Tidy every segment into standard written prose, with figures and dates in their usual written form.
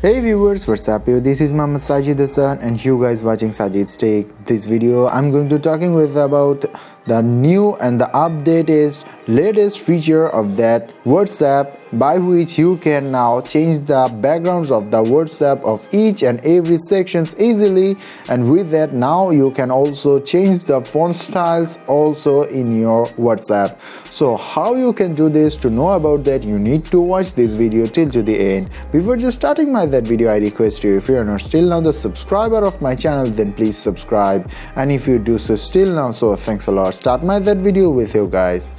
Hey viewers, what's up yo? This is Mama Sajidz and you guys watching Sajidz Take. This video I'm going to talking with about the new and the updated latest feature of that WhatsApp, by which you can now change the backgrounds of the WhatsApp of each and every sections easily, and with that now you can also change the font styles also in your WhatsApp. So how you can do this? To know about that, you need to watch this video till to the end. Before just starting that video, I request you, if you are not still now the subscriber of my channel, then please subscribe, and if you do so still now, so thanks a lot. Start that video with you guys.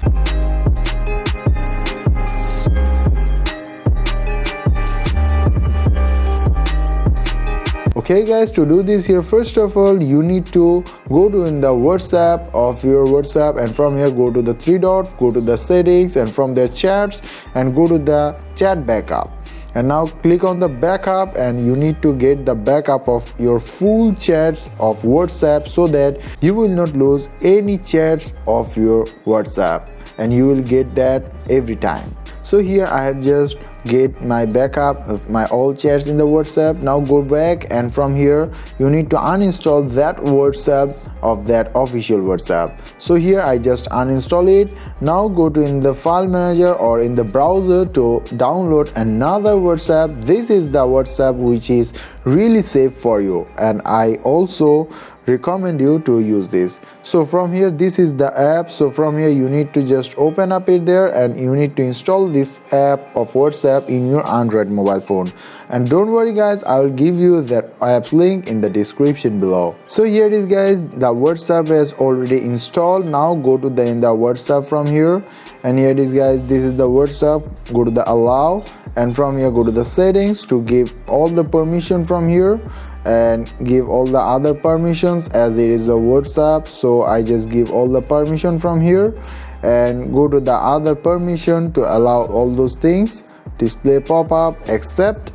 Okay guys, to do this here, first of all you need to go to in the WhatsApp of your WhatsApp, and from here go to the three dots, go to the settings, and from the chats and go to the chat backup. And now click on the backup, and you need to get the backup of your full chats of WhatsApp so that you will not lose any chats of your WhatsApp, and you will get that every time. So here I have just get my backup of my all chats in the WhatsApp. Now go back, and from here you need to uninstall that WhatsApp of that official WhatsApp. So here I just uninstall it. Now go to in the file manager or in the browser to download another WhatsApp. This is the WhatsApp which is really safe for you, and I also recommend you to use this. So from here, this is the app. So from here you need to just open up it there, and you need to install this app of WhatsApp in your Android mobile phone. And don't worry guys, I will give you that app's link in the description below. So here it is guys, the WhatsApp is already installed. Now go to in the WhatsApp from here, and here it is guys, this is the WhatsApp. Go to the allow, and from here go to the settings to give all the permission from here, and give all the other permissions as it is a WhatsApp. So I just give all the permission from here, and go to the other permission to allow all those things, display pop-up, accept,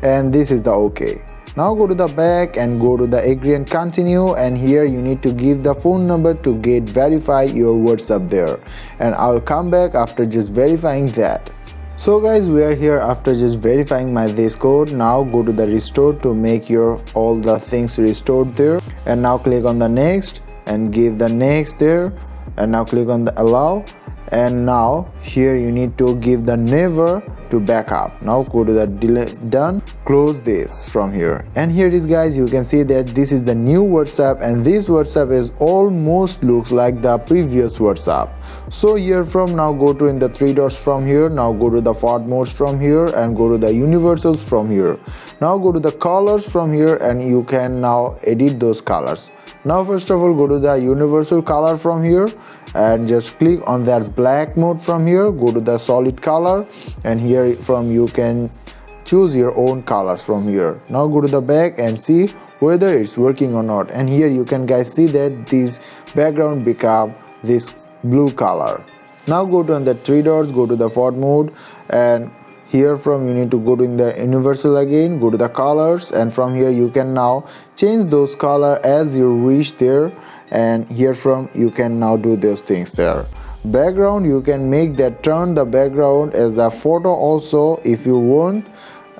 and this is the OK. Now go to the back and go to the agree and continue, and here you need to give the phone number to get verify your WhatsApp there, and I'll come back after just verifying that. So guys, we are here after just verifying this code. Now go to the restore to make your all the things restored there, and now click on the next and give the next there, and now click on the allow, and now here you need to give the never to backup. Now go to the delete, done, close this from here, and here it is guys, you can see that this is the new WhatsApp, and this WhatsApp is almost looks like the previous WhatsApp. So here from now go to in the three dots from here, now go to the font modes from here, and go to the universals from here. Now go to the colors from here, and you can now edit those colors. Now first of all go to the universal color from here, and just click on that black mode from here, go to the solid color, and here from you can choose your own colors from here. Now go to the back and see whether it's working or not, and here you can guys see that this background become this blue color. Now go to the three dots, go to the font mode, and here from you need to go to in the universal again, go to the colors, and from here you can now change those color as you wish there, and here from you can now do those things there. Background, you can make that turn the background as a photo also if you want,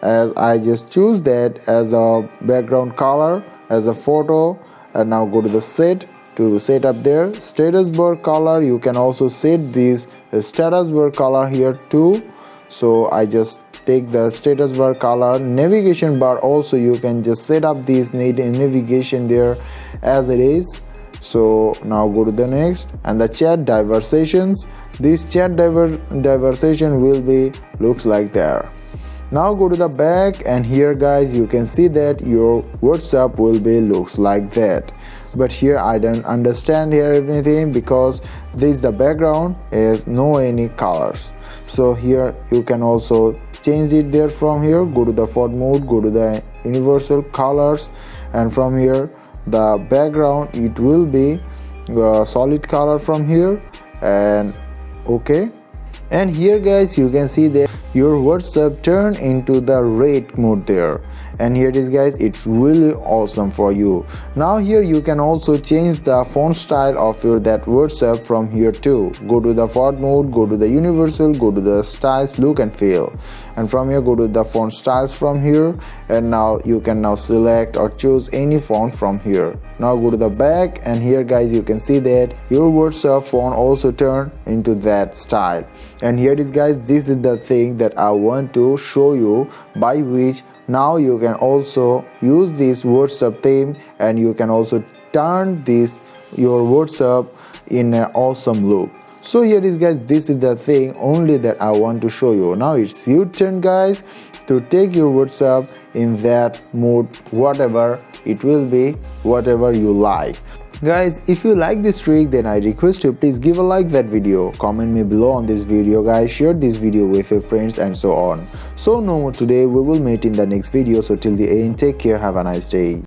as I just choose that as a background color as a photo. And now go to the set to set up there status bar color. You can also set this status bar color here too. So I just take the status bar color. Navigation bar also you can just set up this navigation there as it is. So now go to the next, and the chat diversations, this chat diversation will be looks like there. Now go to the back, and here guys you can see that your WhatsApp will be looks like that. But here I don't understand here anything, because this the background is no any colors. So here you can also change it there from here. Go to the font mode, go to the universal colors, and from here the background it will be solid color from here, and okay. And here guys you can see that your WhatsApp turn into the red mode there. And here it is guys, it's really awesome for you. Now here you can also change the font style of your that WhatsApp from here too. Go to the font mode, go to the universal, go to the styles, look and feel, and from here go to the font styles from here, and now you can now select or choose any font from here. Now go to the back, and here guys you can see that your WhatsApp font also turn into that style. And here it is guys, this is the thing that I want to show you, by which now you can also use this WhatsApp theme, and you can also turn this your WhatsApp in an awesome look. So here is guys, this is the thing only that I want to show you. Now it's your turn guys to take your WhatsApp in that mode, whatever it will be, whatever you like. Guys, if you like this trick, then I request you please give a like that video, comment me below on this video guys, share this video with your friends and so on. So no more today, we will meet in the next video. So till the end, take care, have a nice day.